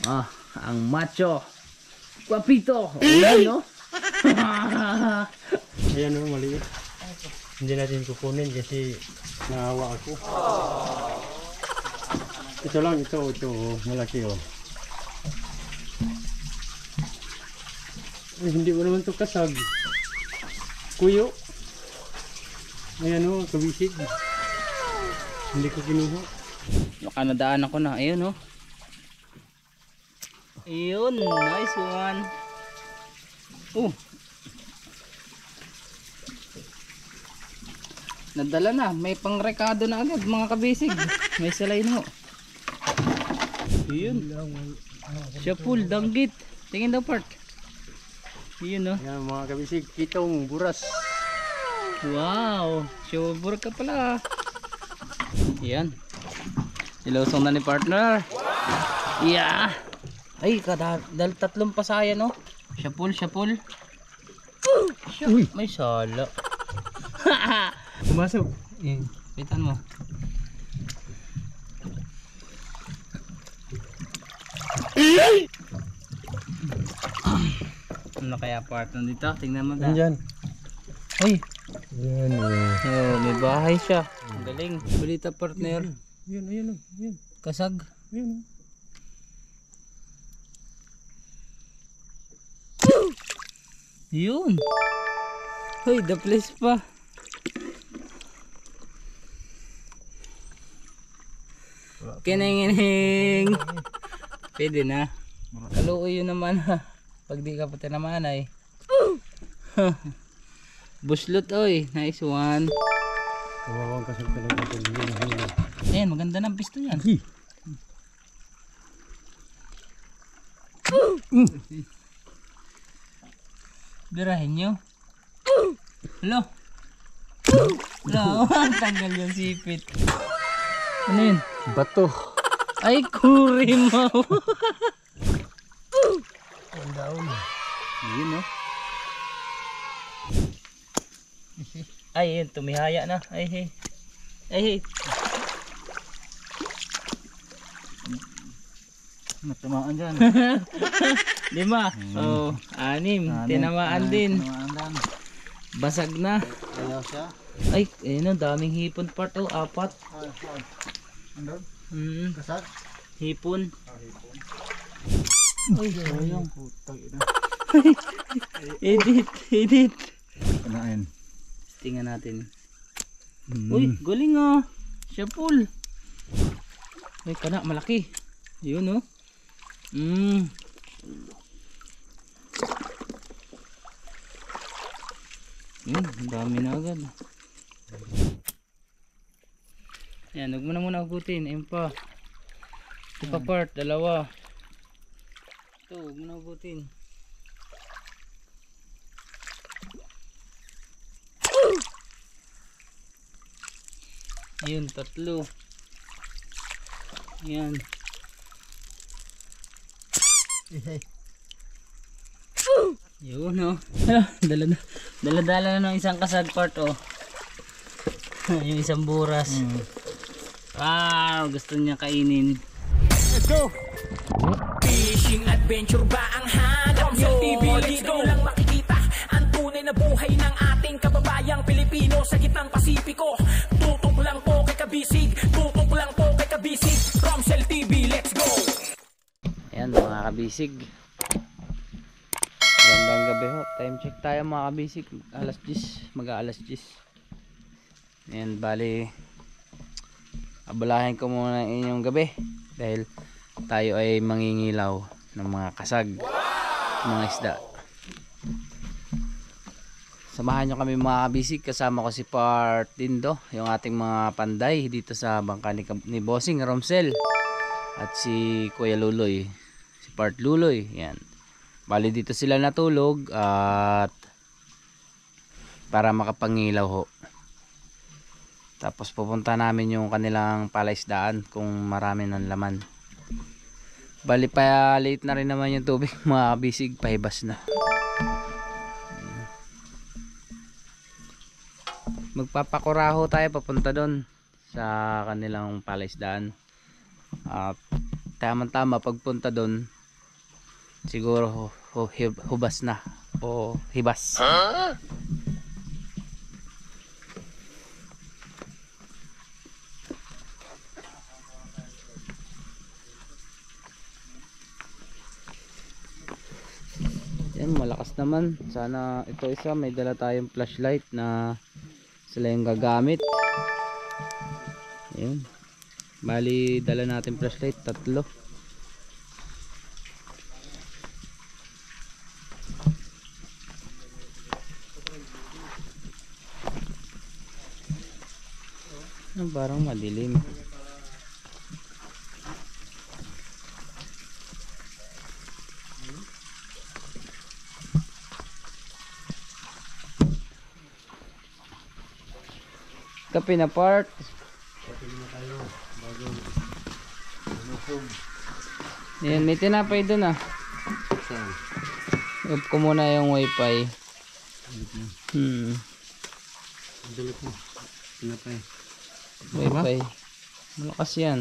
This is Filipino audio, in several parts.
Ang macho. Guapito. Ayan, no? Ayan o, maliit. Hindi natin kukunin kasi naawa ako. Ito lang, ito, malaki o. Ay, hindi mo naman ito kasag. Kuyo. Ayan o, kabisig. Hindi ko kinuha. Baka nadaan ako na. Ayun, no? Ayun, nice one. Nadala na, may pangrekado na agad mga kabisig. May salay no. Ayun. Siya full, danggit. Tingin daw part. Ayun, no? Ayan mga kabisig, kitong buras. Wow, sure ka pala. Ayan. Nilusong na ni partner. Yeah. Ay, dahil tatlong pasaya, no? Siya full. Uy! May sala. Pumasok. Pitan mo. Ano kaya partner dito? Tingnan mo na. Andyan. Ay! Ayan o. Oh, may bahay siya. Ang galing. Balita partner. Ayan. Kasag. Ayan. Yun. Hoy, the place pa. Kining. Pwede na. Kaluoy yun naman ha. Pag di ka pati naman ay. Buslot oy. Nice one. Kawawang kasag talaga ito. Ayan, maganda ng pisto yan. Birahin nyo. Hello. Tanggal yung sipit. Ano yun? Bato. Ay, kurimaw. Ang daon. Yun, no? Ay, yun. Tumihaya na. Ay, hey. Matamaan dyan. 5. Oh, 6. Tinamaan din. Basag na. Ayaw siya. Ay, ayun, daming hipon part. 4. Andun? Kasag? Hipon. Ay, sayang. Putang ina. Edit. Kanain. Tingnan natin. Uy, galing ah. Siya full. Ay, kana, malaki. Yun, oh. Ang dami na agad. Ayan, huwag mo na muna agutin. Ayun pa. Ito pa part, 2. Ito, huwag mo na agutin. Ayun, 3. Ayan. Yun, oh. Dala-dala na ng isang kasag part, oh. Yung isang buras. Gusto niya kainin. Let's go! Fishing adventure ba ang hanap nyo? Dito lang makikita ang tunay na buhay ng ating kababayang Pilipino sa gitnang Pasipiko. Tutok lang po kay Kabisig. Romsel TV, let's go! Ayan mga kabisig. Gandang gabi ho. Time check tayo mga kabisig. Alas 10. Mag-aalas 10. Ayan, bali abulahin ko muna inyong gabi dahil tayo ay mangingilaw ng mga kasag, mga isda. Samahan nyo kami mga kabisig. Kasama ko si Part Dindo, yung ating mga panday dito sa bangka ni Bossing Romsel, at si Kuya Luloy, si Part Luloy. Yan, bali dito sila natulog at para makapangilaw ho. Tapos pupunta namin yung kanilang palaisdaan kung marami ng laman. Bali pa late na rin naman yung tubig mga kabisig, pahibas na. Magpapakuraho tayo papunta doon sa kanilang palaisdaan. At Tama-tama pagpunta doon siguro hubas na o hibas. Yan, malakas naman. Sana ito isa may dala tayong flashlight na sila yung gagamit. Ayun. Bali dala natin flashlight 3. Parang madilim. Kape na part. Yan, may tinapay dun ah. Off ko muna yung wifi. Dulot mo. Tinapay. Wifi. Malakas yan.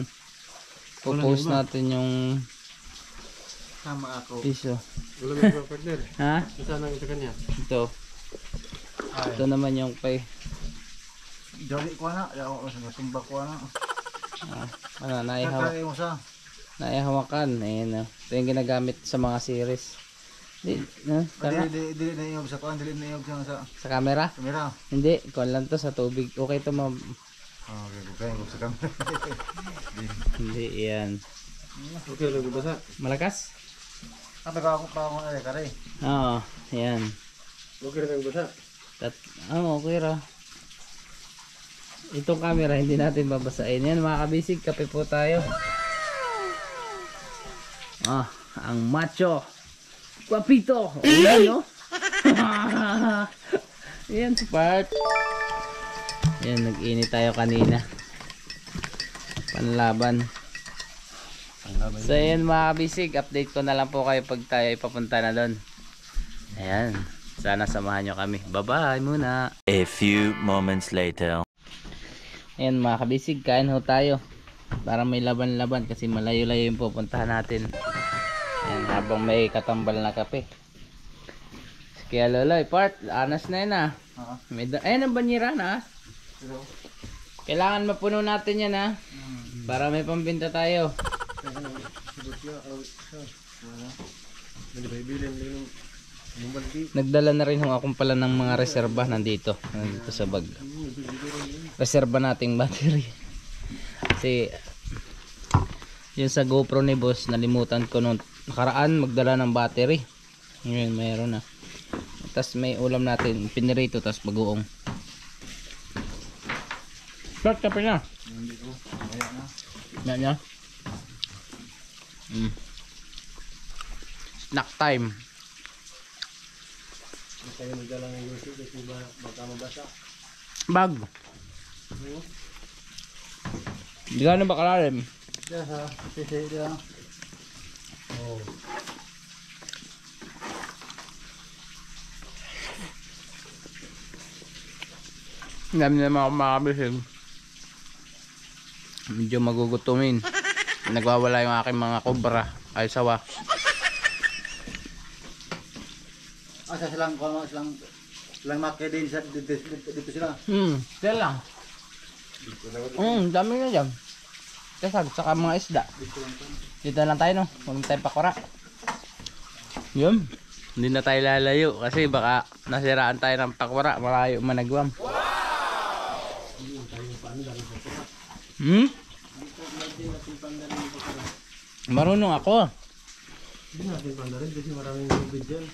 Popost natin yung Sama ako. piso. Wala may mga partner. Ha? Saan ang ito kanya? Ito. Ito naman yung pay. Jolly ko na, yaw ko sa tumbak ko na. Ano, naihawak. Kakay mo sa. Naihawakan. Ayan, ito yung ginagamit sa mga series. Dili na iyog sa kuan, dili na iyog sa Sa camera? kamera. Hindi, kuwan lang to sa tubig. Okay to Okay, kaya iyog sa kamera. Hindi, yan. Okay, lang basa. Malakas? Ang taga ako pa ako na kare. Oo, yan. Okay lang basa. Okay ra. Itong camera hindi natin babasahin. Yan mga kabisig, kape po tayo. Ang macho. Guapito. Yan no? Yan si Part. Yan, nag-init tayo kanina. Panlaban. So yan mga kabisig, update ko na lang po kayo pag tayo ipapunta na doon. Ayan, sana samahan nyo kami. Bye bye muna. A few moments later. Ayan mga kabisig, kain ho tayo. Para may laban-laban kasi malayo-layo yung pupuntahan natin. Ayan, habang may katambal na kape. Kaya Loloy, Part, anas na yun ah. Ayan ang banyera na ah. Kailangan mapuno natin yan ah. Para may pambinta tayo. Nagdala na rin ho akong pala ng mga reserba nandito sa bag. Reserba nating battery. Kasi yung sa GoPro ni boss nalimutan ko nung nakaraan magdala ng battery. Ngayon mayroon na. Tapos may ulam natin pinirito tapos bagoong. Start ka pa na. Yan. Snack time. Tayo magdala ng yosi kasi baka mabasa. Bag. Di ka na ba kalalim? Diyan sa sisi diyan. Oh. Dami naman ako makabisig. Medyo magugutumin. Nagwawala yung aking mga kobra ay sawa. Asa silang kuan silang makedin sa dito sila. Diyan lang. Dami na dyan. Kasag, saka mga isda. Dito lang tayo no. Huwag tayo pakura. Yun. Hindi na tayo lalayo kasi baka nasiraan tayo ng pakura. Malayo managwam. Marunong ako. Hindi natin pandarin kasi maraming tubig dyan.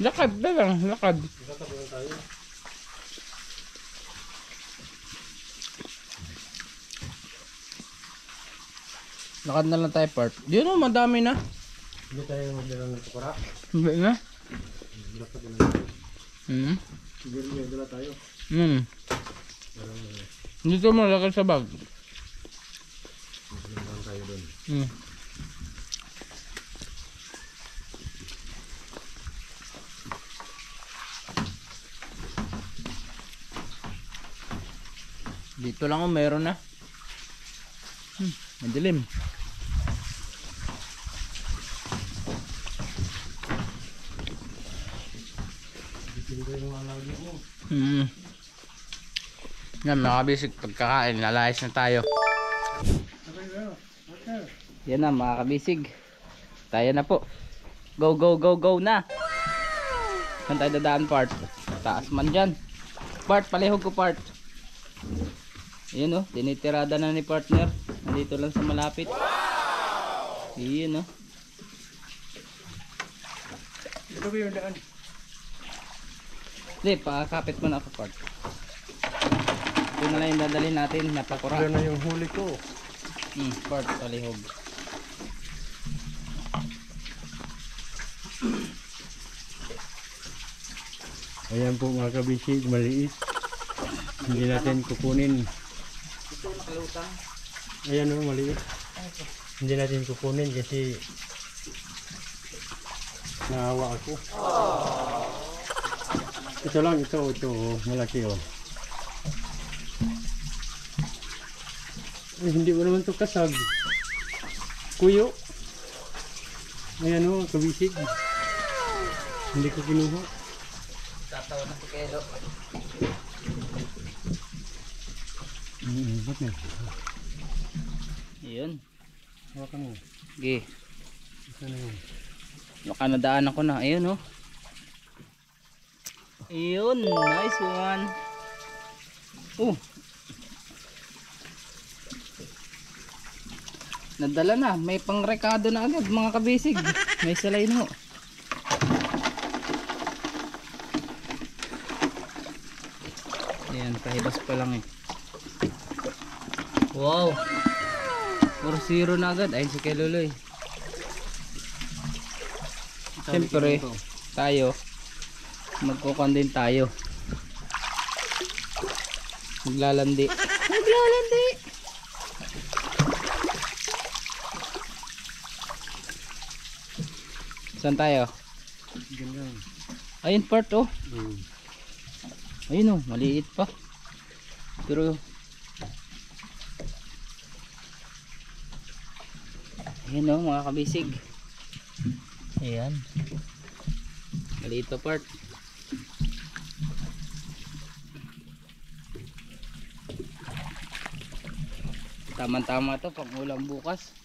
Lakad na lang, lakad. Nakatabi na tayo. Lakad na lang tayo Part. Di no, madami na. Hindi tayo magdala ng tukura. Hindi na. Lakad na tayo. Siguro may dala tayo. Dito mo lakad sa bag. Magdala tayo doon. Dito lang meron na. Madilim. Yan mga kabisig, pagkakain, lalayas na tayo. Yan na mga kabisig. Tayo na po. Go go go go na. Saan tayo dadaan part? Taas man dyan. Part, palihog ko part. Ayan o, tinitirada na ni partner. Nandito lang sa malapit. Ayan o. Ito ba yung daan? Hindi, pakakapit mo na ako part. Ito na lang yung dadalhin natin, napakura. Ito na yung huli ko. Part, palihog. Ayan po mga kabisig, maliit. Hindi natin kukunin. Ito nakalutang. Ayan o, maliit. Hindi natin kukunin kasi naawa ako. Ito lang, ito, malaki o. Ay, hindi mo naman ito kasag. Kuyo. Ayan o, kabisig. Hindi ko kinuha. Tatawa na si Kelo. Ba't na? Ayun. Hawakan mo. Okay. Isa na yun. Nakanadaan ako na. Ayun oh. Ayun. Nice one. Nadala na. May pangrekado na agad mga kabisig. May salay no. Ayan. Pahibas pa lang eh. Wow. 4-0 na agad. Ayun si Keluloy. Siyempre, tayo magkukuhan din tayo. Maglalandi. Saan tayo? Ganyan. Ayun part oh. Ayun oh, maliit pa. Pero ayan oh mga kabisig. Ayan. Maliit pa part. Tama-tama to pang ulam bukas.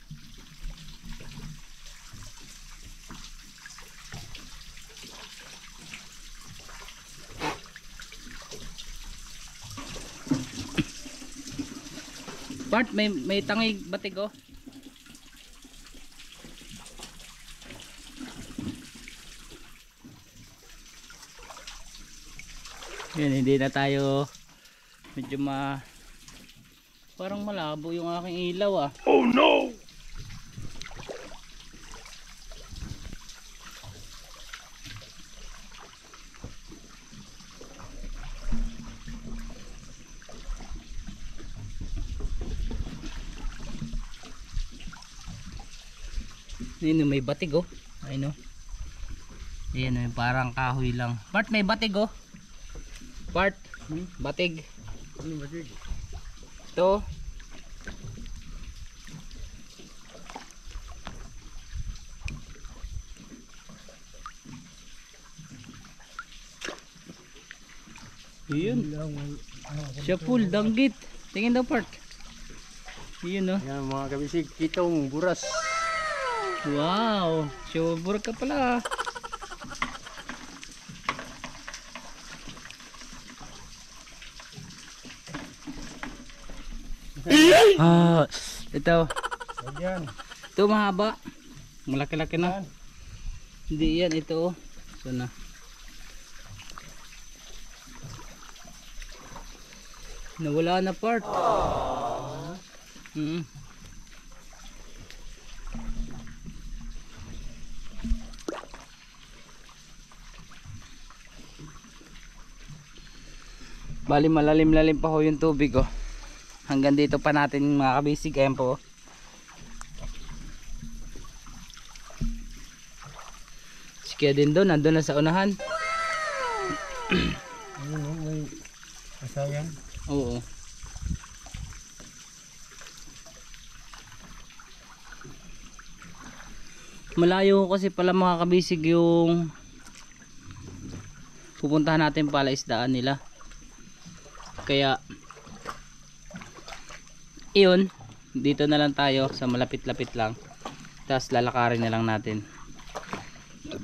Part, may tangig batig oh. Yan, hindi na tayo medyo parang malabo yung aking ilaw ah. Oh no! Ayun, may batig oh. Ayun oh. Ayun, parang kahoy lang. Part, may batig oh. Part, batig. Ano batig? Ito. Yun. Siya full danggit. Tingin daw part. Yun oh. Yan mga kabisig, kitong buras. Wow. Sure ka pala. Ito. Ayan. Ito mahaba. Malaki-laki na. Hindi yan ito. Sana. Nawala na part. Bali malalim-lalim pa ho yung tubig oh. Hanggang dito pa natin mga kabisig. Ayan po. Si Kuya din doon, nandun na sa unahan. Ayun, may asayan. Oo. Malayo kasi pala mga kabisig yung pupuntahan natin pala isdaan nila. Kaya iyon, dito na lang tayo sa malapit-lapit lang. Tapos lalakarin na lang natin.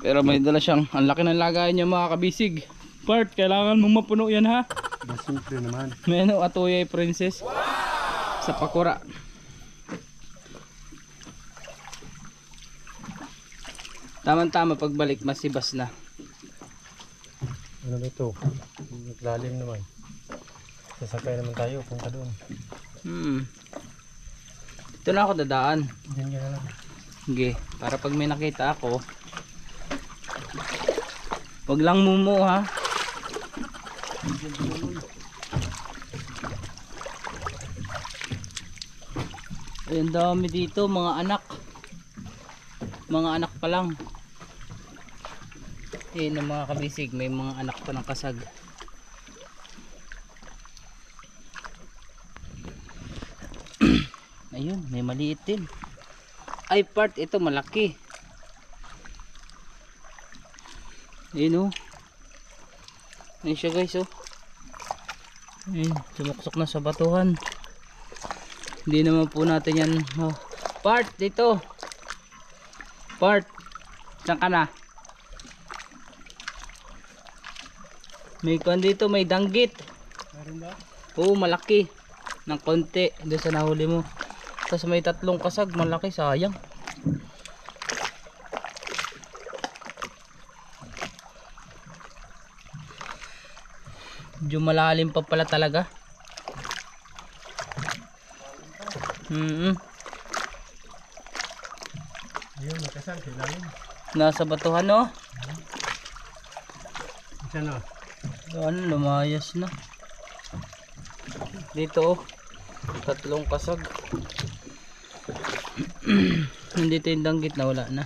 Pero may dala siyang, ang laki ng lagayan niya mga kabisig. Part, kailangan mong mapuno yan ha. Siyempre naman. May ano, atoyay princess. Sa pakura. Tama-tama pagbalik masibas na. Ano ba ito? Lalim naman. Sasakay naman tayo, punta doon. Ito na ako dadaan. Diyan ka na lang. Sige, para pag may nakita ako, wag lang mumu ha. Ayun, dami dito, mga anak. Mga anak pa lang. Ayun ang mga kabisig, may mga anak pa ng kasag. Ayun, may maliit din. Ay, part ito malaki. Ayun oh. Ayun siya guys oh. Ayun, sumuksok na sa batuhan. Hindi naman po natin yan oh. Part dito. Part, saan ka na? May kwan dito, may danggit. Meron ba? Oo, malaki. Ng konti, doon sa nahuli mo. Tapos may 3 kasag, malaki, sayang. Medyo malalim pa pala talaga. Ayun, nakasal, kailangan. Nasa batuhan no? Diyan o. Ano, lumayas na. Dito oh. 3 kasag. Nandito yung danggit na wala na.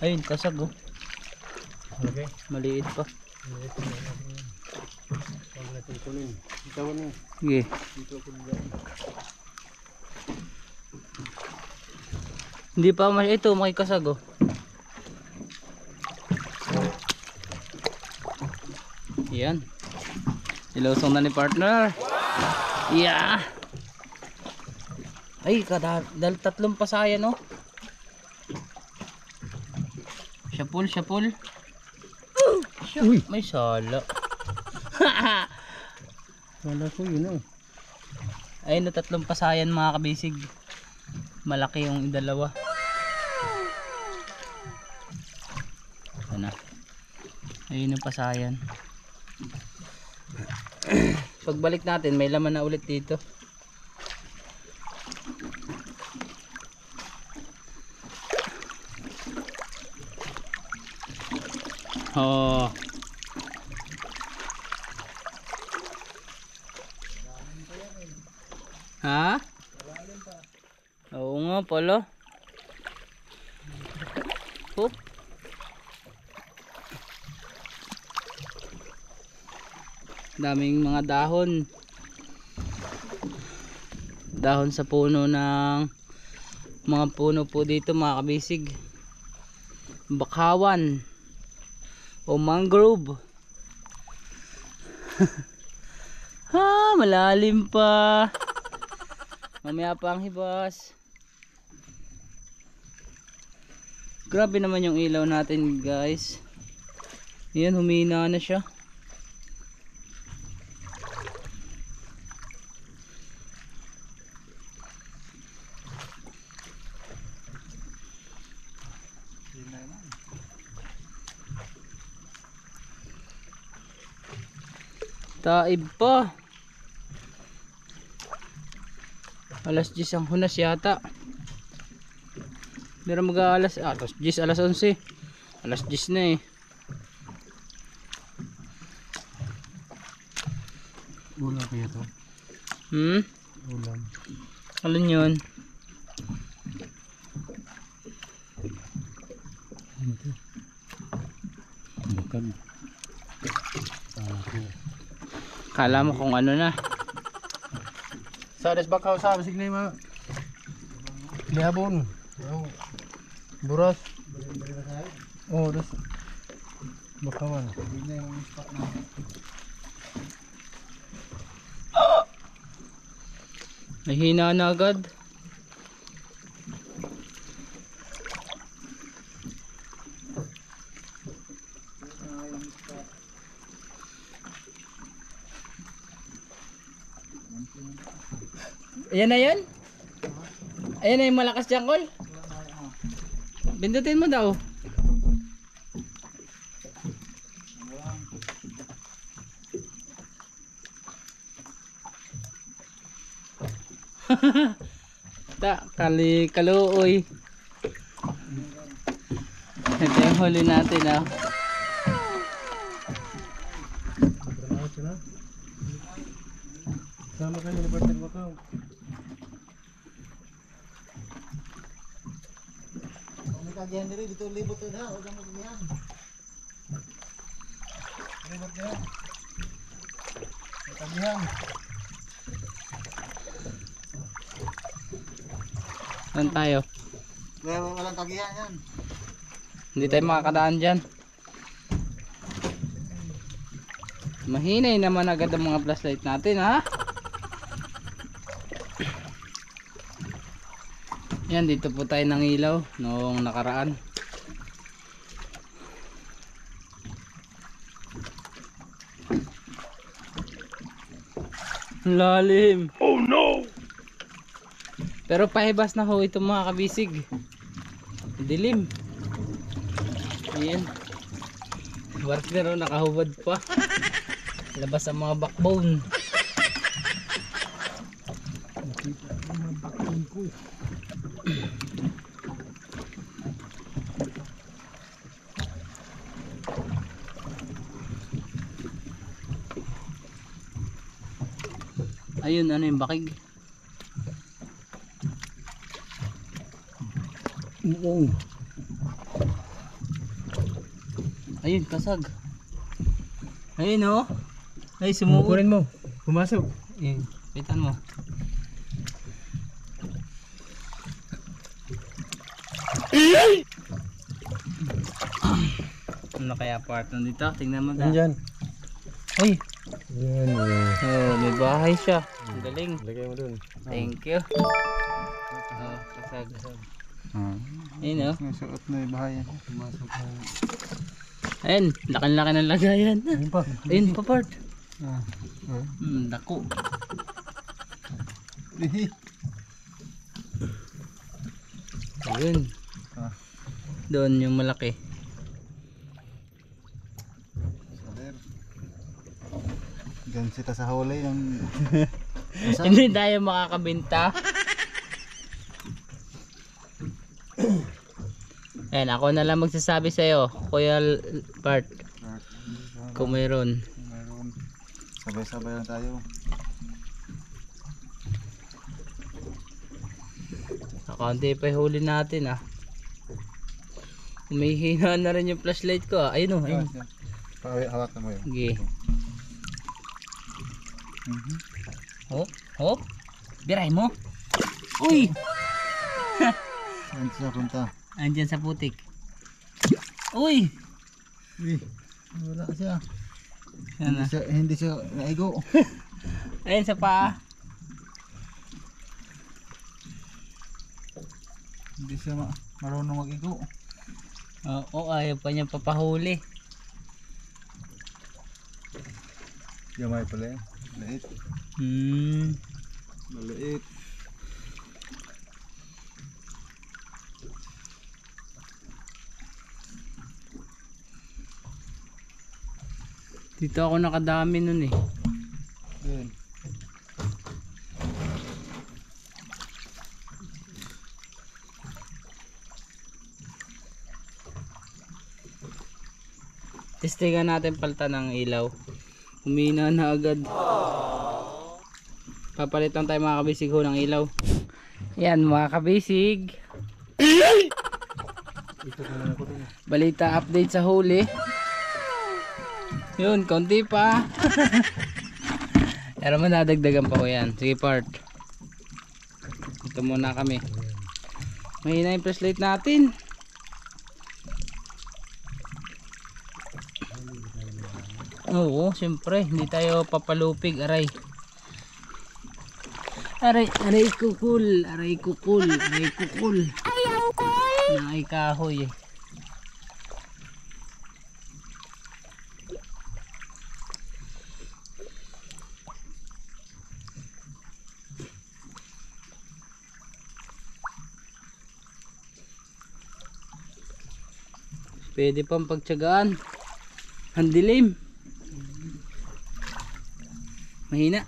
Ayun, kasag oh. Okay. Maliit pa. Huwag natin kunin. Ikaw na. Sige. Dito ako dyan. Hindi pa ito, makikasag oh. Yan. Ilusong na ni partner. Yeah. Ay, dahil 3 pasayan oh. Syapul, syapul. Uy! May sala. Wala ko yun oh. Ayun na 3 pasayan mga kabisig. Malaki yung dalawa. Ano? Ayun yung pasayan. Pagbalik natin may laman na ulit dito. Oh. Ha? Oo nga pala. Hop. Daming mga dahon. Dahon sa puno ng mga puno po dito mga kabisig. Bakawan o mangrove. Ha, malalim pa. Mamaya pa ang hibas. Grabe naman yung ilaw natin guys. Yan, humina na siya. Taib pa. Alas 10 ang hunas yata. Meron mag-aalas alas 10, alas 11. Alas 10 na eh. Ulam kaya to? Ulam. Alin yun? Bakag. Kala mo kung ano na. Sa des bakaw sa bisig na yung mga lihabon. Buras. Oh, das. Bakawan. Hindi na yung spot na. Mahina na agad. Ayan na yun? Ayan na yung malakas dyan, Col? Bindutin mo daw. Kaluoy. Ito yung huli natin, ah. Sama kayo ni Bartel Bakaw. Kung may kagihan diri dito libot to na, huwag mo kagihan. Libot na. May kagihan. Saan tayo? Walang kagihan yan. Hindi tayo makakadaan dyan. Mahinay naman agad ang mga flashlight natin, ha? Yan, dito po tayo ng ilaw noong nakaraan. Lalim. Oh no! Pero pahibas na ho ito mga kabisig. Dilim. Ayan. Partner, nakahubad pa. Labas ang mga backbone. Ayun, ano yung bakig? Oo. Ayun, kasag. Ayun, oh. Ay, sumuot. Kunin mo. Pumasok. Ayun, pitan mo. Ano kaya part nandito? Tingnan mo na. Andyan. Uy! Yan. Oh, may bahay siya. Ang galing. Lagay mo dun. Thank you. Oh, kasag. Ayun, oh. May suot na yung bahay. Pumasok na. Ayun, laki-laki ng lagayan. Ayun pa. Ayun pa part. Ah. Dako. Ayun. Doon yung malaki. Saler. Diyan sita sa huli ng... Hindi tayo makakabenta. Ayan, ako na lang magsasabi sa'yo, Kuya Bart, kung mayroon. Mayroon. Sabay-sabay lang tayo. Kaunti pa yung huli natin, ah. Umihina na rin yung flashlight ko, ah. Ayun, oh, ayun. Hawakan mo yun. Sige. Hop, hop. Biray mo. Uy! Saan siya punta? Andyan sa putik. Uy! Uy, wala siya. Yan na. Hindi siya naigo. Ayun sa paa. Hindi siya marunong mag-igo. Oo, ayaw pa niya papahuli. Gamay pala eh. Maliit. Maliit. Dito ako nakadami nun eh. Yun. Testingan natin palta ng ilaw. Humina na agad. Papalitan tayo mga kabisig ho ng ilaw. Yan mga kabisig. Balita update sa huli. Yun, konti pa. Pero manadagdagan pa ko yan. Sige part. Ito muna kami. Mahina yung flashlight natin. Oo, siyempre. Hindi tayo papalupig. Aray. Aray kukul. Aray kukul. Aray kukul. Ayaw ko. Naay kahoy eh. Pwede pang pagtsagaan. Ang dilim. Mahina.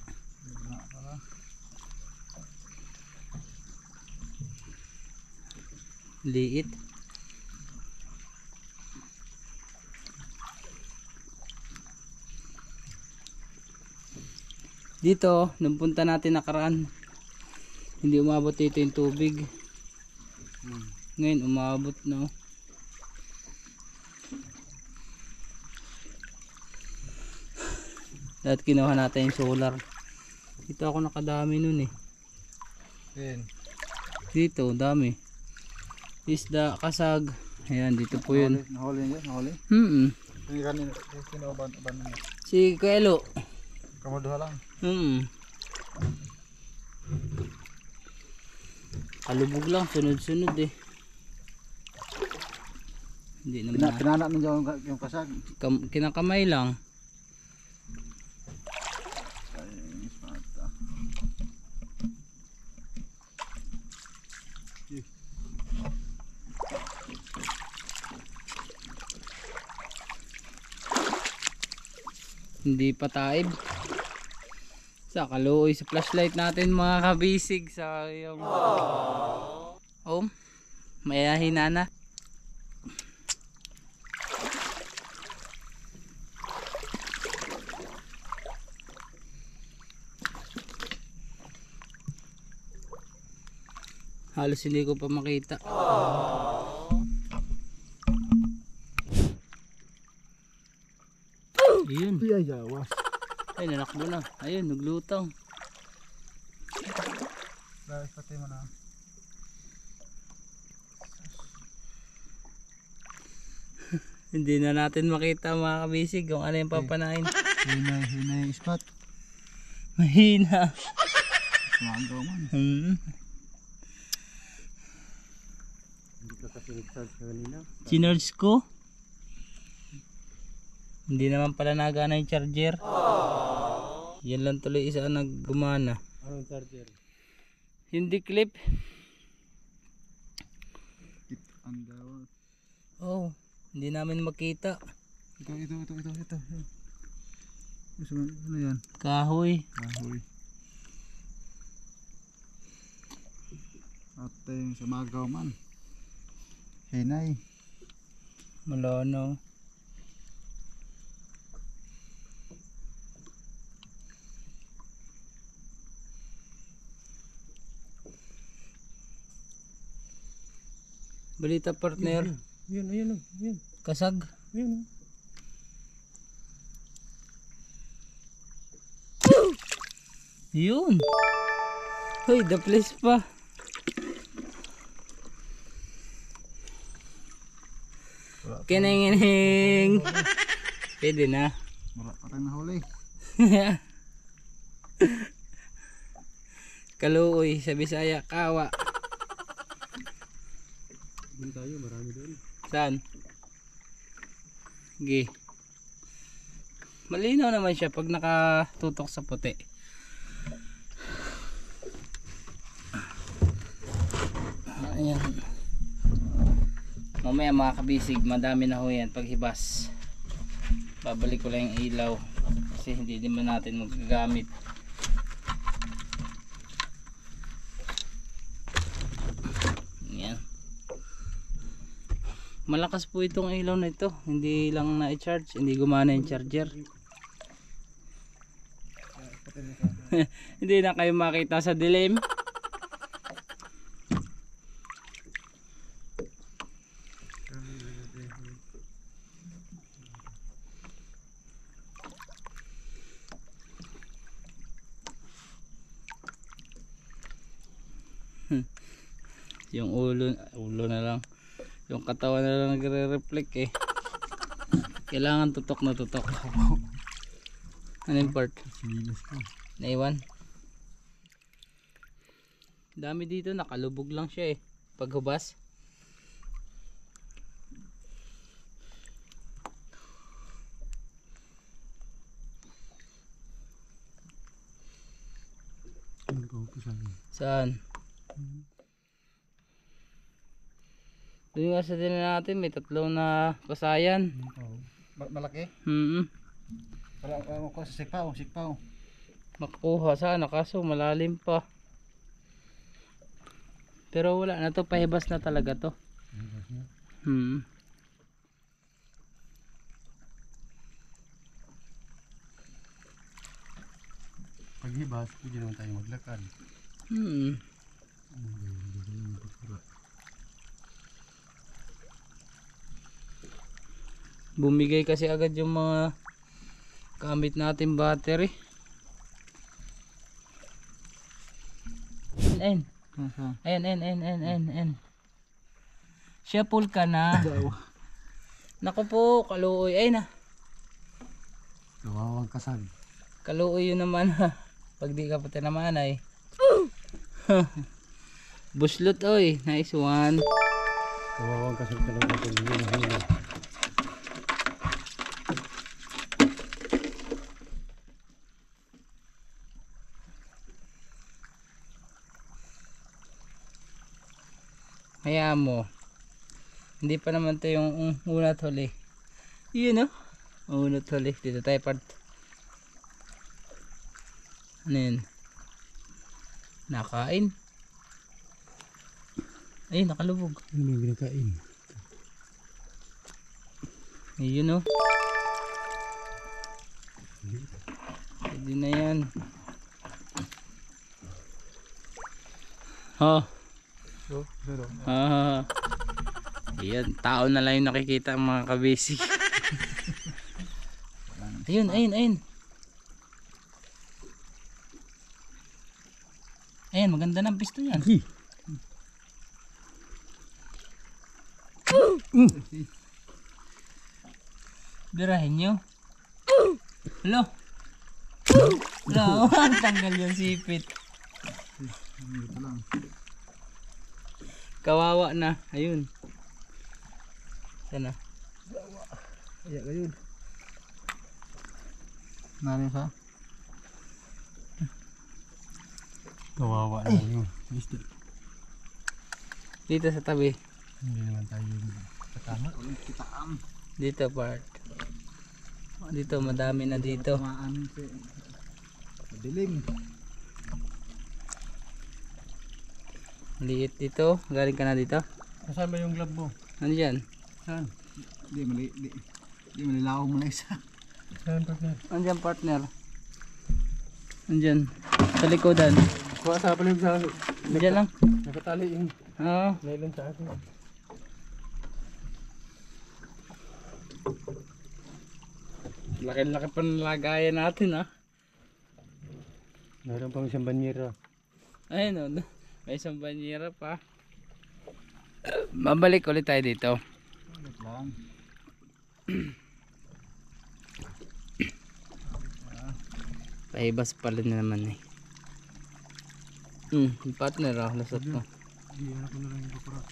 Liit. Dito, nung punta natin nakaraan, hindi umabot dito yung tubig. Ngayon umabot na. At kinuha natin yung solar. Dito ako nakadami nun eh. Dito, dami. Isda, kasag. Ayan, dito po yun. Nahuli niya, nahuli. Hindi kanina, kinuban mo. Si Kuelo. Kamu duha lang. Kalubog lang, sunod-sunod eh. Hindi naman. Pinana mo yung kasag. Kinakamay lang. Hindi pa taib. Sa kaluoy sa flashlight natin mga kabisig sa yung home. Mayahin na. Halos hindi ko pa makita. Ayun. Ay, nanakbo na. Ayun, naglutang. Dahil pati mo na. Hindi na natin makita mga kabisig kung ano yung papanain. Hina yung spot. Mahina. Magaw man. Hindi ka kasi nag-charge kanina. Chinarge ko. Hindi naman pala nagana yung charger. Yan lang tuloy isa ang naggumana. Anong charger? Hindi clip. Andaw. Oh, hindi namin makita. Ito. Ano yan? Kahoy. Kahoy. At yung sa magaw man. Hinay. Wala na. Balita partner. Yun. Kasag. Yun. Yun. Hoy, the place pa. Kining. Pwede na. Wala pa tayong nahuli. Kaluoy sa Bisaya, kawa. Doon tayo, marami doon. Saan? Sige. Malinaw naman siya pag nakatutok sa puti. Ayan. Mamaya mga kabisig, madami na ho yan paghibas. Babalik ko lang yung ilaw kasi hindi naman natin magagamit. Ayan. Malakas po itong ilaw na ito, hindi lang na-charge, hindi gumana yung charger. Hindi na kayo makita sa dilim. Yung ulo na lang. Yung katawan na lang nagre-reflect eh. Kailangan tutok na tutok. Ano yung part? Sinilas ko. Naiwan. Dami dito, nakalubog lang siya eh. Paghubas. Ano ka ako sa akin? Saan? Doon nga sa din natin, may 3 na kasayan. Malaki? Wala ko sa sikpaw. Makuha sana kaso malalim pa. Pero wala na to, pahibas na talaga to. Paghibas, pwede naman tayo maglakad. Bumigay kasi agad yung mga gamit natin battery. Ayan. Siya full ka na. Naku po, kaluoy. Ay na. Kawawang kasag. Kaluoy yun naman. Pag di ka pati naman ay. Buslot oy. Nice one. Kawawang kasag talaga ito. Hila. Hayaan mo. Hindi pa naman ito yung unat huli. Yun o. Unat huli. Dito tayo part. Ano yun? Nakain. Ay, nakalubog. Ano yung ginakain? Ayun o. Pwede na yan. Ayan, tao na lang yung nakikita mga kabisig. Ayun. Ayan, maganda ng pisto yan. Birahin nyo. Hello. Tanggal yung sipit. Kawawa na. Ayun. Sana. Iya ayun. Nani sa? Kawawa na yun. Dito sa tabi. Hindi naman tayo katama. Dito part. Dito madami na dito. Madilim. Liit dito. Galing ka na dito. Nasaan ba yung glove mo? Ano dyan? Saan? Di malilaw mo na isa. Saan partner? Andyan partner. Andyan. Sa likodan. Kuha sa palig sa akin. Andyan lang. Nakatali yung Oo. nylon sa akin. Laki-laki pa nalagayan natin Meron pang isang banyera. Ayun o. May isang banyera pa. Mabalik ulit tayo dito. Lang. Pahibas pala na naman eh. Partner lasot mo. Hindi, ano ko na lang yung kapura.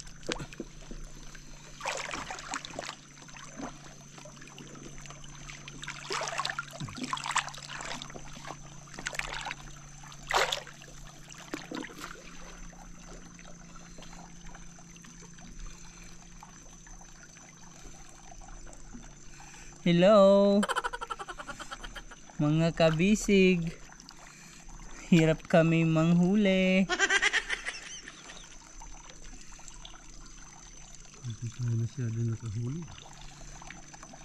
Hello mga kabisig, hirap kami manghuli. Hindi tayo masyado nakahuli.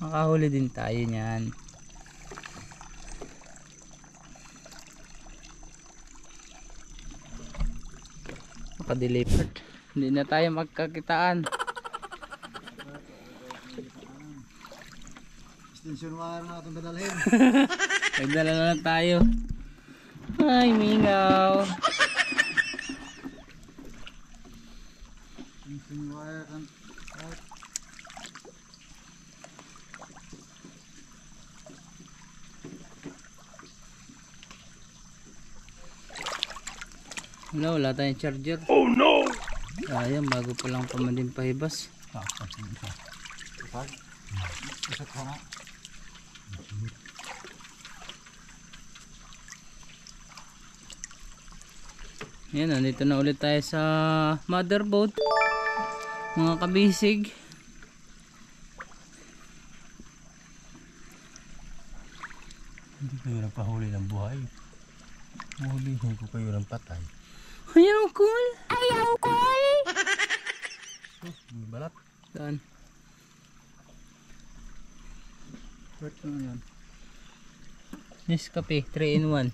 Makahuli din tayo niyan. Makadelivered. Hindi na tayo magkakitaan. Extension wire na itong dadalhin. Nagdala na lang tayo. Ay, mingaw. Missing wire kan. Wala tayong charger. Oh no! Sayang, bago pa lang pa man din pahibas. Isa ko na. Yan, nandito na ulit tayo sa motherboard. Mga kabisig. Hindi kayo nagpahuli ng buhay. Hulihin ko kayo ng patay. Ayaw, cool! Ayaw, cool! May balat. Saan? Wait na yan. Nescafe, 3 in 1.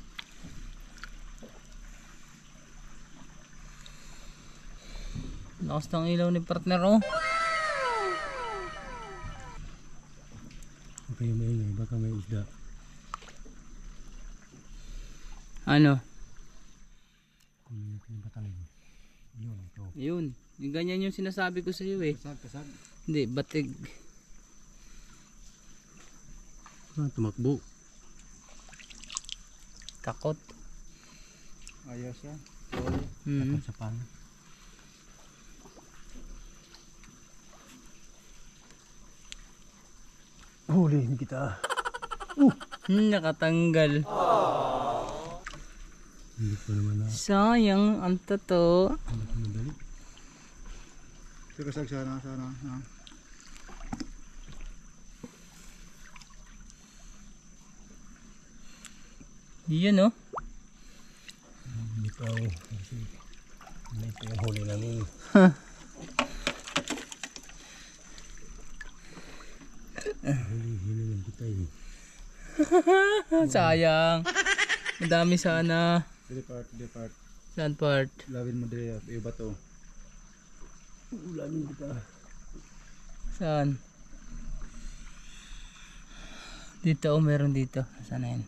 Lakas ng ilaw ni partner, oh. Huwag kayo maingay, baka may isda. Ano? Kung may pinapatalig. Yun, ito. Yun. Yung ganyan yung sinasabi ko sa iyo, eh. Kasag. Hindi, batig. Tumakbo. Takot. Ayos yan. Hmm. Takot sa pan. Hulihin kita. Nakatanggal. Hindi ko naman na. Sayang, ang totoo. Hindi ko madali. Kasag sana. Ha? Yun, oh. Hindi pa ako. Kasi hindi ito yung huli namin. Hulihin na lang kita eh. Sayang. Madami sana. Depart. Saan part? Lawin mo dire iba to. Ulamin kita. Saan? Dito, oh, meron dito. Saan na yun?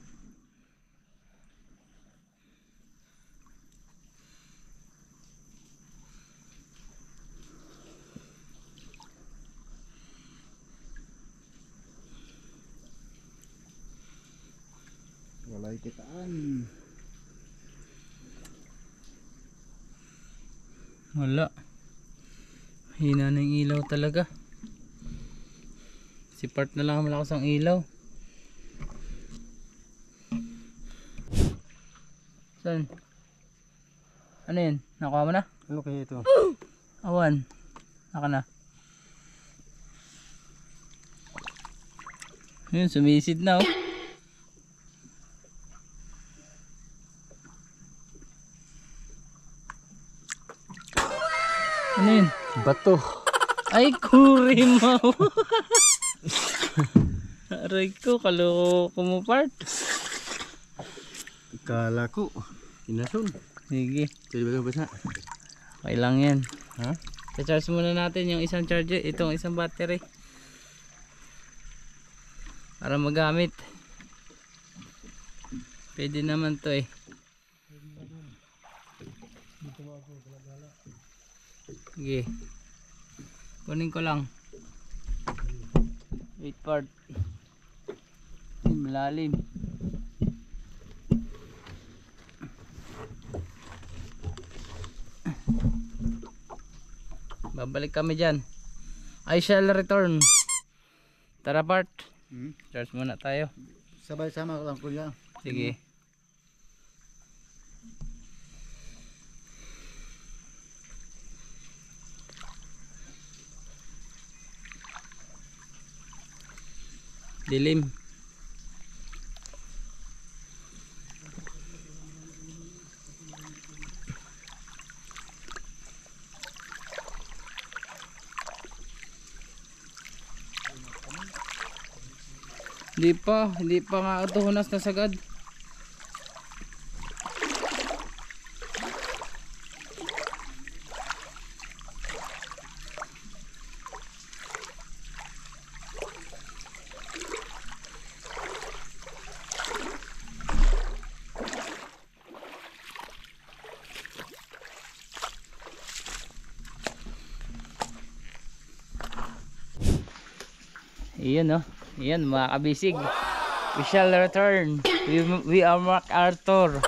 Walay kitaan. Wala. Hina na yung ilaw talaga. Si part na lang malakas ang ilaw. Saan? Ano yun? Nakuha mo na? Ano kaya ito? Awan. Naka na. Yun, sumisid na, oh. Ano yun? Bato. Ay, kurimaw. Aray ko, kaloko mo part. Kala ko. Inason. Sige, Jadi ba basa? okay lang yan. Ha? I-charge muna natin yung isang charger, itong isang battery. Para magamit. Pwede naman to, eh. Sige. Kunin ko lang. Wait part. Malalim. Babalik kami dyan. I shall return. Tara part. Charge muna tayo. Sabay sama lang kuya. Sige. Dilim. Hindi pa nga ito hunas na sagad. Iyon no. Iyan mga kabisig. We shall return. We are Mark Arthur.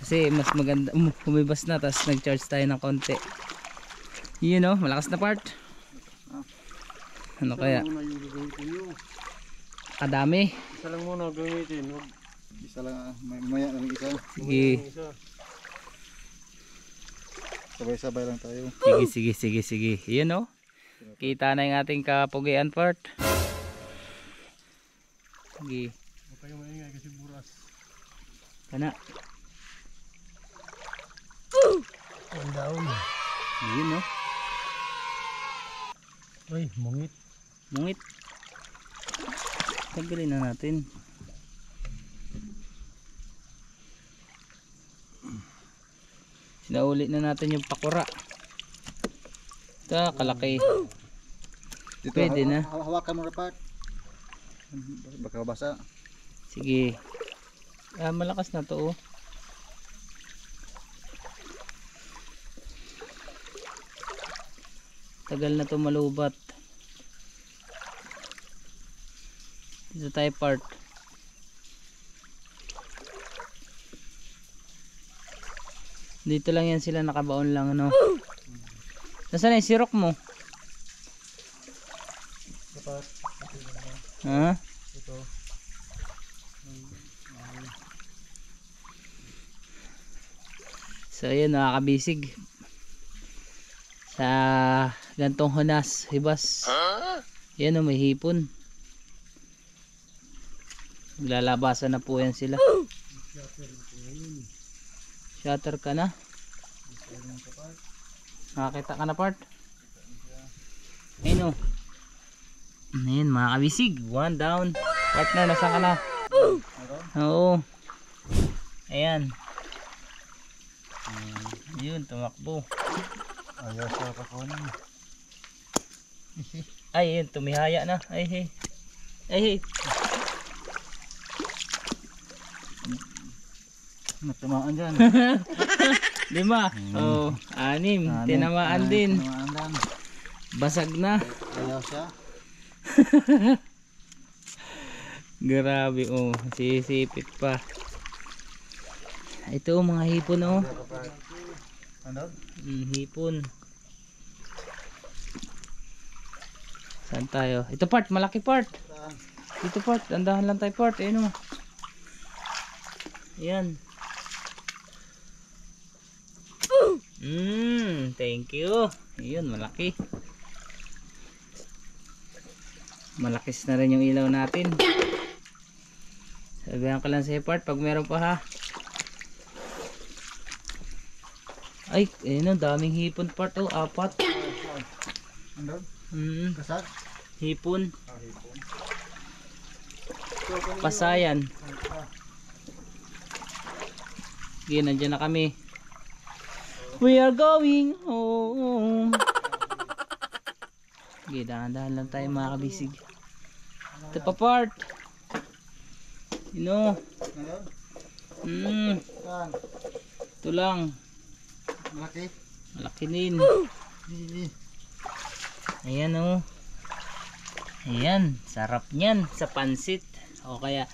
Kasi mas maganda humibas na tapos nag-charge tayo ng konti. Iyon no, malakas na part. Ano kaya? Muna yung gagamitin nyo. Kadami. Isa lang muna gamitin. Huwag Isa lang, maya lang isa. Sige. isa. Sabay-sabay lang tayo. Sige. Iyon no. Kita na yung ating kapugian part. Sige. Huwag kayong maingay kasi buras. Kana. Ang down. Iyon no. Ay, mungit. Mungit. Tanggalin na natin. Sinauli na natin yung pakura. Ito, kalaki. Dito, Pwede na. Hawakan mo rapat. Baka basa. Sige. Malakas na to oh. Tagal na to malubat. Dito tayo part. Dito lang yan sila nakabaon lang ano. Nasaan na yung sirok mo? Dapat. Ha? Ito. So ayun nakakabisig. Sa gantong hunas, hibas. Yan o may hipon. Lalabasan na po yan sila. Shutter ka na. Nakakita ka na part. Ayun o. Ayun mga kabisig. One down. Partner nasa ka na. Oo. Ayan. Yun tumakbo. Ayaw sa kakunin. Ay yun tumihaya na. Ay hey. Ay hey. Natamaan dyan. 5. Oh, 6. Tinamaan din. Tinamaan lang. Basag na. Ayaw siya. Grabe oh, sisipit pa. Ito mga hipon oh. Ano? Hipon. Saan tayo? Ito part, malaki part. Ito part, andahan lang tayo part. Ayun oh. Ayan. Thank you. Ayun, malaki. Malakis na rin yung ilaw natin. Sabihan ko lang sa part pag meron pa ha. Ay, ayun, daming hipon part oh, 4. Ano? Kasag? Hipon. Pasayan. Sige, nandiyan na kami. We are going home. Sige, dahan-dahan lang tayo mga kabisig. Ito pa part. Sino? Saan? Ito lang. Malaki? Malaki din. Ayan oh. Ayan, sarap niyan sa pansit. O kaya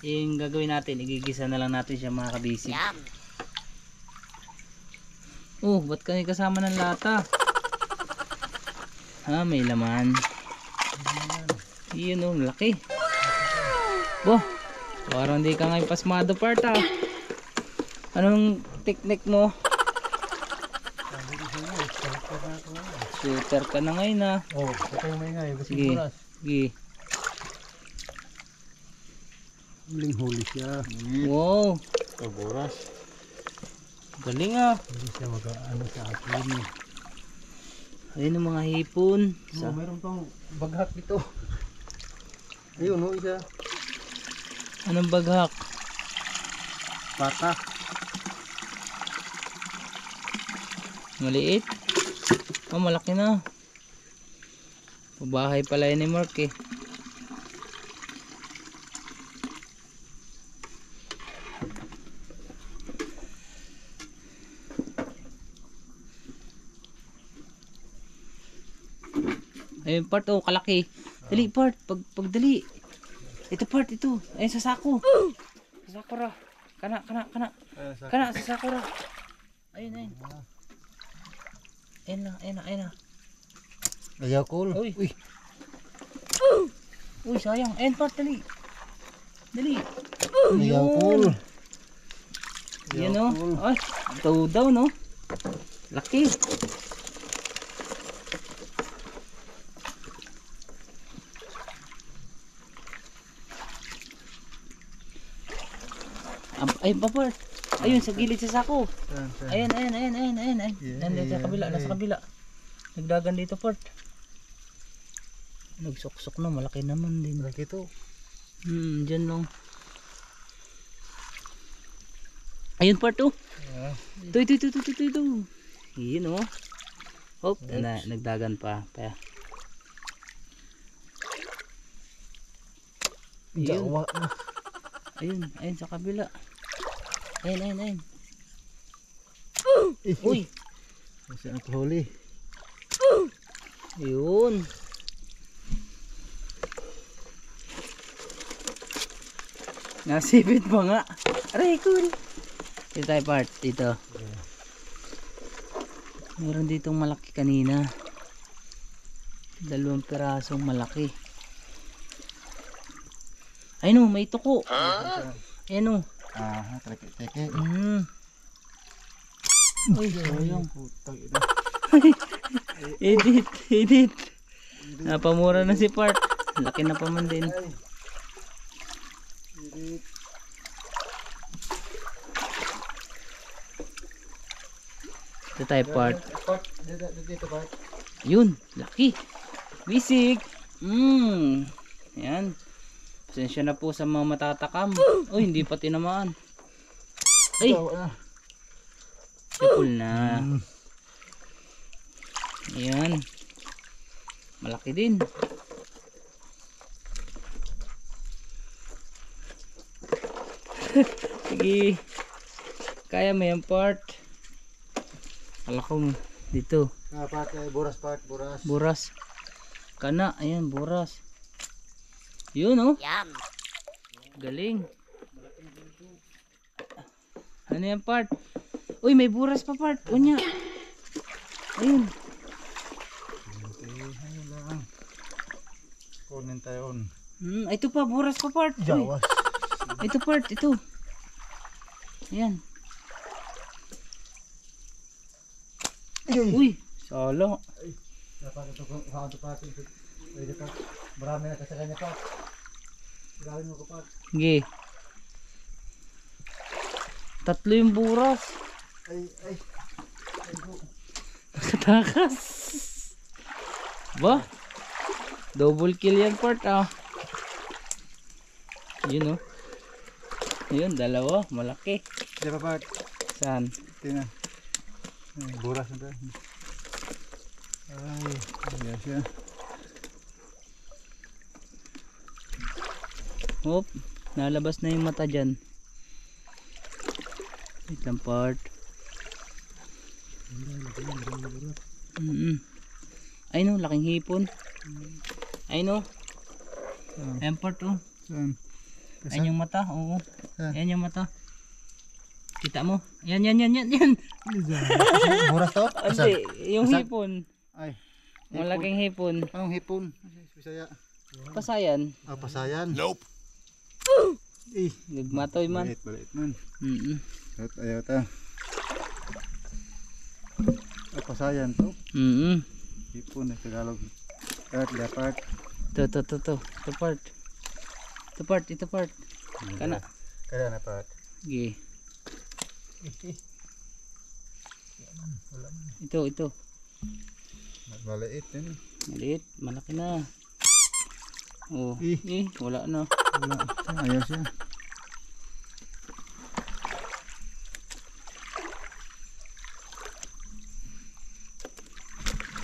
yung gagawin natin, igigisa na lang natin siya mga kabisig. Oh, ba't kami kasama ng lata? Ha, may laman. Iyon oh, laki. Bo, parang di ka ngayon pasmado part ah. Anong technique mo? Shooter ka na ngayon ah. Oh, huwag kayong maingay kasi Sige. buras. Sige. Huling huli siya. Wow, Ito buras. galing ah. Hindi siya mag-ano sa akin. Ayun ang mga hipon. Oh, meron pang baghak dito. Ayun no, isa. Anong baghak? Pata. Maliit? Oh, malaki na. Pabahay pala yun ni Mark eh. Ayun part, oh, kalaki. Dali part, pagdali. Ito part, ito. Ayun sa sako. Sa sakura. Kana. Kana sa sakura. Ayun. Ayun na. Ayaw cool. Uy. Uy, sayang. Ayun part, dali. Ayaw cool. Yan o. Ay, ito daw no. Laki. Ay, papart. Ayun, sa gilid sa sako. Ayun. Nasa kabila. Nagdagan dito, part. Nagsuksok na, malaki naman din. Laki to. Dyan lang. Ayun, part, oh. Ito. Yun, oh. Hop, nagdagan pa. Ayun. Ayun sa kabila. Ayun. Uy. Kasi ang huli. Ayun. Nasipit pa nga. Aray, cool. Dito tayo part. Dito. Meron ditong malaki kanina. 2 pirasong malaki. Ayun, may tuko. Ayun. Teke. Uy, sayang. Putang ina. Edit. Napamura na si part. Laki na pa man din. Ito tayo part. Dito part. Yun, laki. Bisig. Yan. Pasensya na po sa mga matatakam. Uy, hindi pa tinamaan. Ay, sipul na. Ayan. Malaki din. Sige. Kaya mo yung part. Alako mo. Dito. Part, buras. Buras. Kana. Ayan, buras. Yun, oh. Galing. Ano yan, part? Uy, may buras pa, part. Unya. Ayun. Kunin tayo. Ito pa, buras pa, part. Uy. Jawas. Ito, part. Ito. Ayan. Uy. Solo. Dapat ito kung saan ito pa. Pwede pa. Marami na kasalanan niya pa. Gawin mo ko pa. Sige. 3 yung buras. Ay. Nakatakas. Ba? Double kill yan, part, ah. Yun, oh. Yun, 2. Malaki. Di ba part? Saan? Tingnan. Buras na tayo. Ay, ayan siya. Hop. Nalabas na yung mata dyan. Wait lang, part. Ay no, laking hipon. Ay no. Ayan, part, oh. Saan? Ayan yung mata, oo. Ah. Ayan yung mata. Kita mo? Yan. Buras to? Hindi, yung Kasag? hipon. Ay. Malaking hipon. Anong hipon? Bisaya. Pasayan. Pasayan. Nope. Nagmatoy man. Balit man. Ayaw ta. Pasayan to. Hipon na Tagalog. Dapat. Ito part. Kana. Kaya na part. Sige. Ito. Maliit din. Maliit, malaki na. Oh, wala na. Ayaw siya.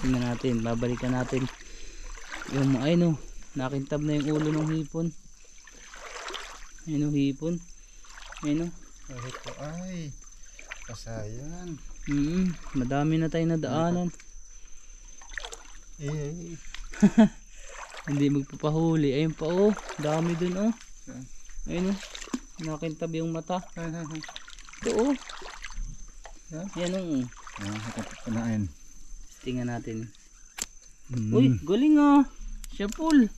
Tingnan natin, babalikan natin. Yung ayun, nakintab na yung ulo ng hipon. Ayun, hipon. Ayun. Ay, pasayan. Madami na tayong nadaanan. Hindi magpapahuli. Ayun pa oh. Dami dun oh. Ayun oh. Nakintab yung mata. Ito oh. Yan oh. Panain. Tingnan natin. Uy, galing ah. Sharpul.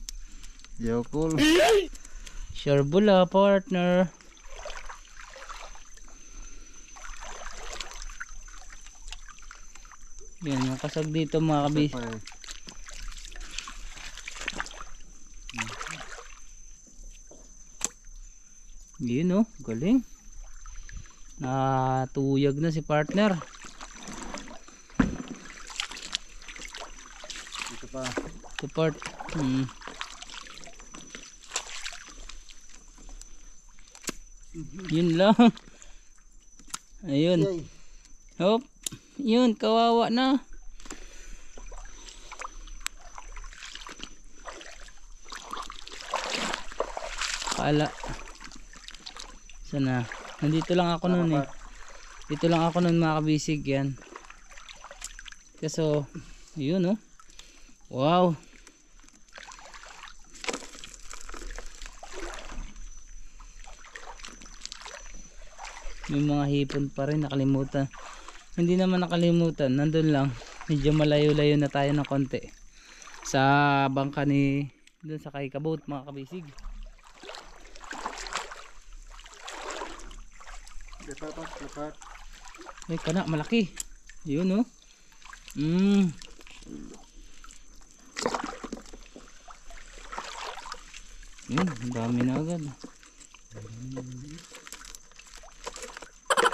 Yakul. Sharpul ah, partner. Yan, yung kasag dito mga kabis. Yun oh, galing. Natuyag na si partner. Ito pa. Ito part. Yun lang. Ayun. Hop. Yun, kawawa na. Kala. Sana. Nandito lang ako noon eh. Dito lang ako noon mga kabisig yan. Kaso, yun oh. Wow. May mga hipon pa rin nakalimutan. Hindi naman nakalimutan, nandun lang. Medyo malayo-layo na tayo ng konti. Sa bangka ni doon sa kay Kabot mga kabisig. Dapat. Ay kana malaki. Yun oh. Yun, ang dami na agad.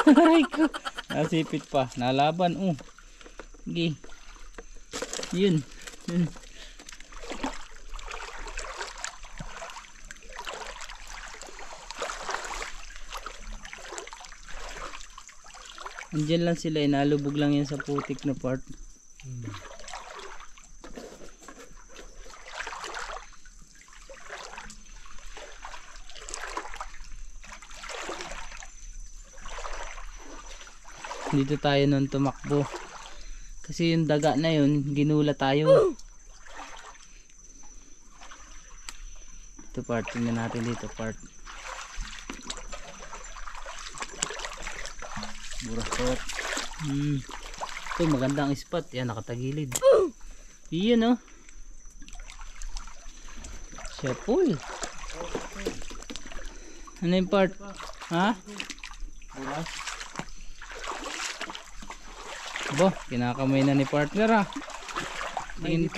Aray ko. Nasipit pa. Nalaban. Oh. Sige. Yun. Andiyan lang sila. Nalubog lang yan sa putik na part. Dito tayo nun tumakbo kasi yung daga na yun ginula tayo. Ito part, tingnan natin dito part. Buras. Ito magandang spot yan, nakatagilid. Iyan oh. Sharpul. Ano yung part? Ha? Buras. Bo, kinakamay na ni partner ah. Tingin.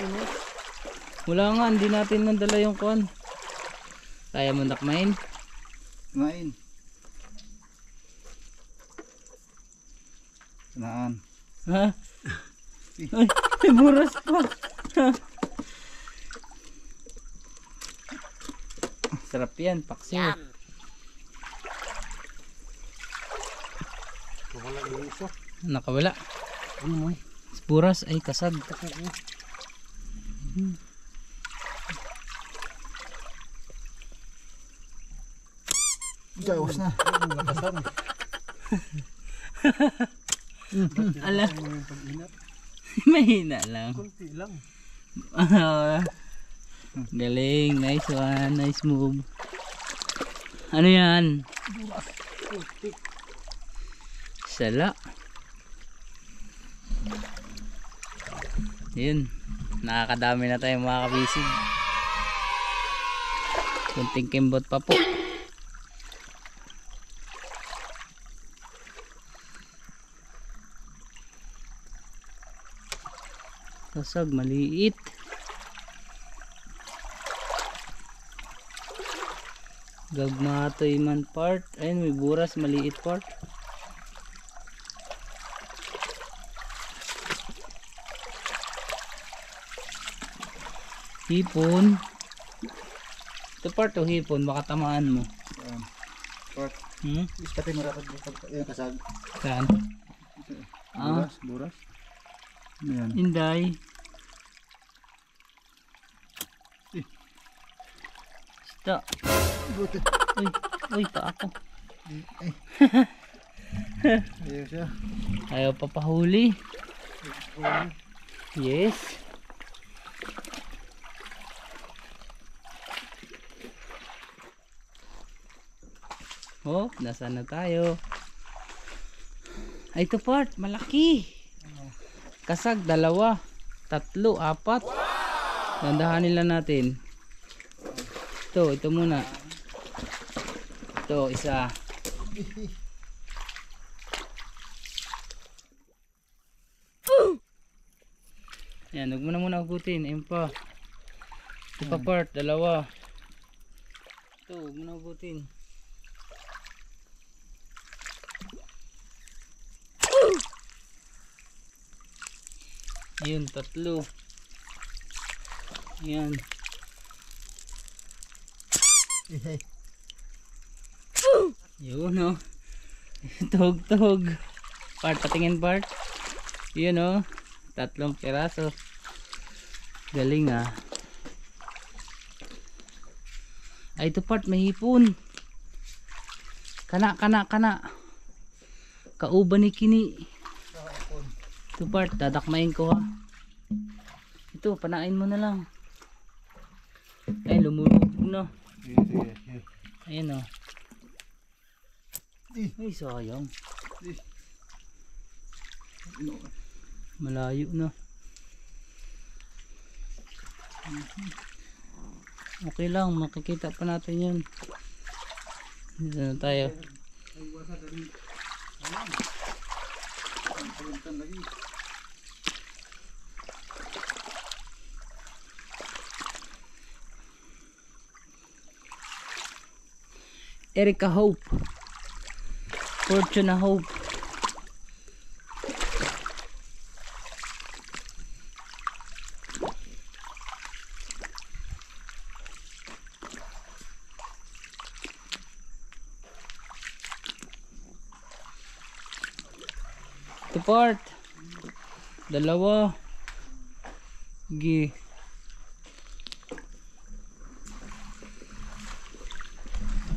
Wala nga, hindi natin nandala yung kuwan. Kaya mo nakmain? Kumain. Sanaan. Ha? Ay, may buras pa. Sarap yan, paksiw. Wala yung isa. Nakawala. Ano mo? Buras ay kasag. Jawas na. Lakasan. Ala. Mahina lang. Kunti lang. Galing, nice one, nice move. Ano yan? Sala. Yun, nakakadami na tayo mga kabisig. Kunting kimbot pa po. Sasag, maliit. Gagmatoy man part. Ayun, may buras, maliit part. Hipon. Ito part o hipon, baka tamaan mo. Part. Ispatay mo rapat yung kasag. Saan? Buras. Ayan. Inday. Sta. Uy, pa ako. Ayun siya. Ayaw pa pahuli. Yes. Oh, nasaan na tayo? Ay, ito part, malaki. Kasag, 2, 3, 4. Dandahanin lang natin. Ito muna. Ito, isa. Yan, huwag mo na muna agutin. Ayun pa. Ito pa part, 2. Ito, huwag mo na agutin. Yun, 3. Yan. Yun o. Tuhog. Part, patingin part. Yun o. 3 piraso. Galing ah. Ay, ito part, may hipon. Kana. Kauban ni kini. Ito part, dadakmain ko ha. Ito, panain mo na lang. Ay, lumulubog na. Ayan o. Ay, sayang. Malayo na. Okay lang, makikita pa natin yun. Dito na tayo. Erica Hope, Fortuna Hope. Ito part, 2. Gi.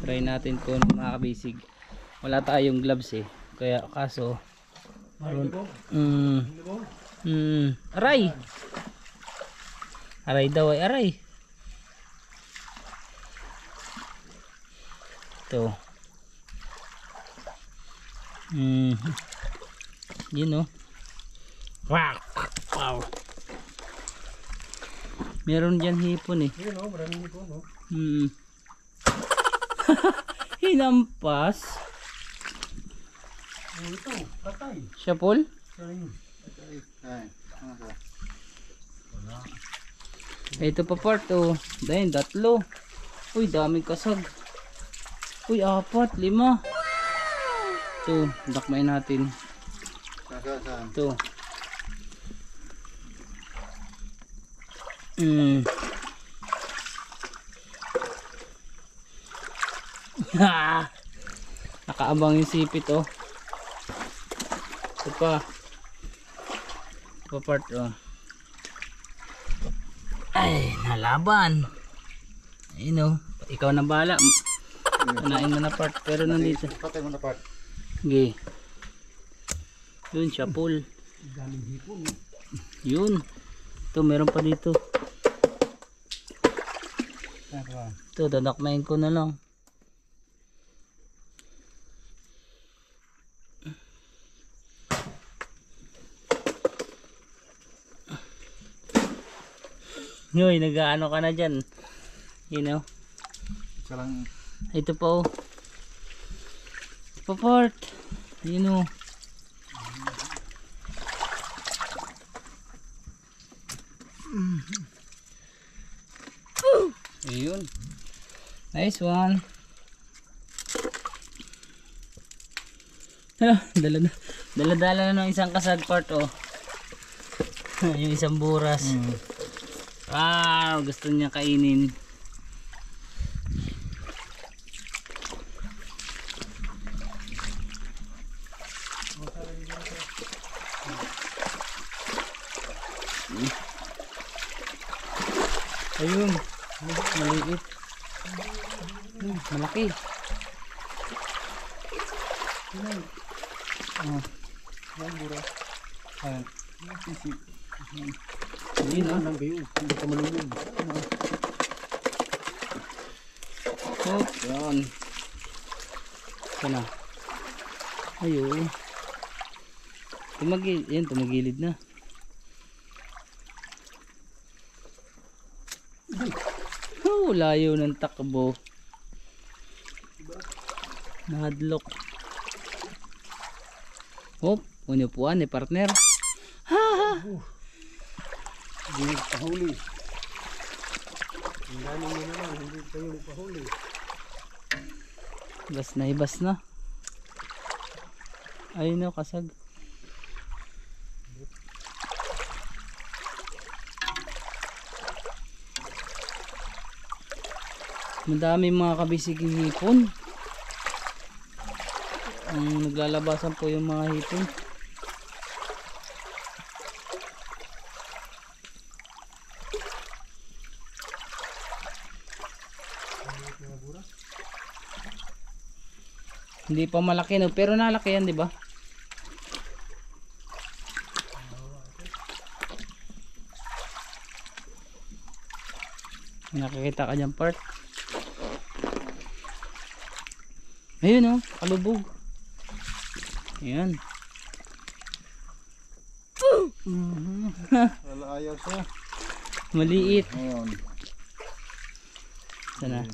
Try natin kung makakabisig. Wala tayong gloves eh. Kaya kaso aray. Aray daw ay aray. Ito. Yun o. Wow. Meron dyan hipon eh. Yun o, maraming hipon o. Hinampas. Ito, patay. Siya Paul? Ito pa part oh. Dahil 3. Uy, daming kasag. Uy, 4, 5. Ito, dakmain natin. Ito. Nakaabang yung sipit oh. Ito pa. Ito pa part oh. Ay, nalaban. Ayun oh. Ikaw na bahala. Unahin mo na part. Pero nandito. Patay mo na part. Okay. Yun siya Paul. Daming hipon. Yun. Ito meron pa dito. Ito dadakmain ko na lang. Yoy, nag-ano ka na dyan. You know. Salang Ito pa oh. Ito pa part. You know. Ayun. Nice one. Dala-dala na ng isang kasag part oh. Yung isang buras. Gusto niya kainin. Ayun, maliit. Malaki. Ayun ah. Hindi ka malulog. Oh, yan. Ito na. Ayun. Yan, tumagilid na. Oh, layo ng takbo. Nahadlok. Hop, unupuan ni partner. Hindi pahuli. Ang dami mo naman, hindi kayo pahuli. Ibas na. Ayun na, kasag. Madami mga kabisiging hipon. Ang naglalabasan po yung mga hipon. Hindi pa malaki no, pero nalaki yan, di ba? Nakikita ka dyan, part. Ayun oh, kalubog. Ayan. Wala ayaw siya. Maliit. Ngayon. Sana.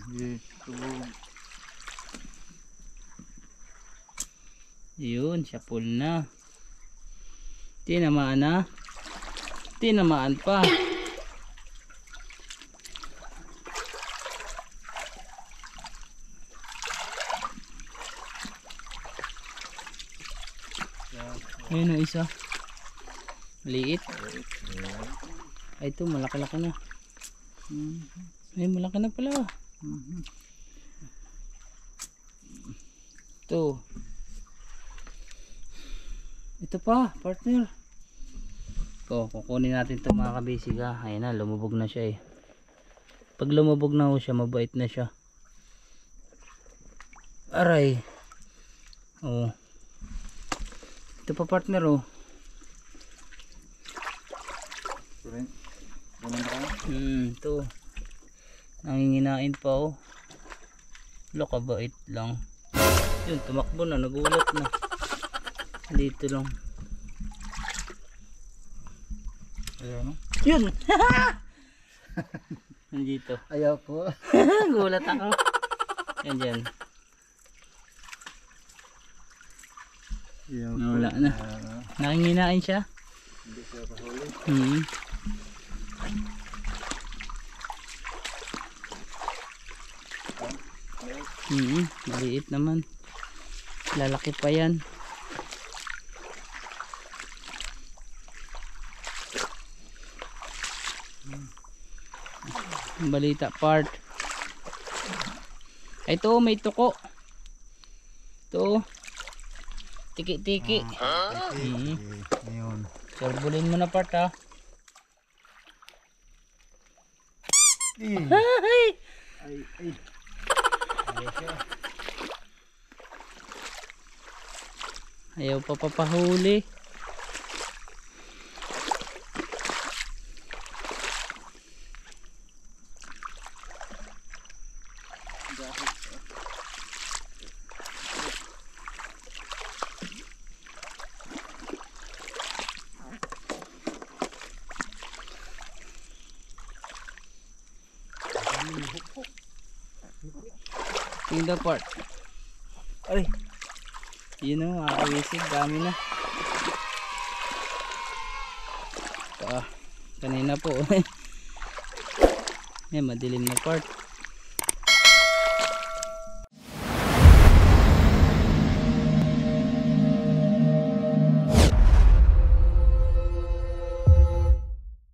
Yun, siya full na. Tinamaan na. Tinamaan pa. Ayun o isa. Maliit. Ay ito, malaki-laki na. Ay, malaki na pala. Ito. Ito pa, partner. Kukunin natin ito mga kabisig ha. Ayun na, lumubog na siya eh. Pag lumubog na ho siya, mabait na siya. Aray. Oh. Ito pa partner oh. Ito. Nanginginain pa oh. Lokabait lang. Yun, tumakbo na, nagulat na. Dito lang. Ayun. Yun. Nandito. Ayaw po. Gulat ako. Yan dyan. Ayaw Nawala na. Nanginginain siya. Hindi siya pahuli. Maliit naman. Lalaki pa yan. Balita part. Ay, ito may tuko. Ito. Tiki-tiki. Ayun. Sorbulin mo na part ha. Ay. Ayaw pa papahuli. Tingnan part. Ay. Yun o, makakawisig. Dami na. Kanina po. Yan, madilim na part.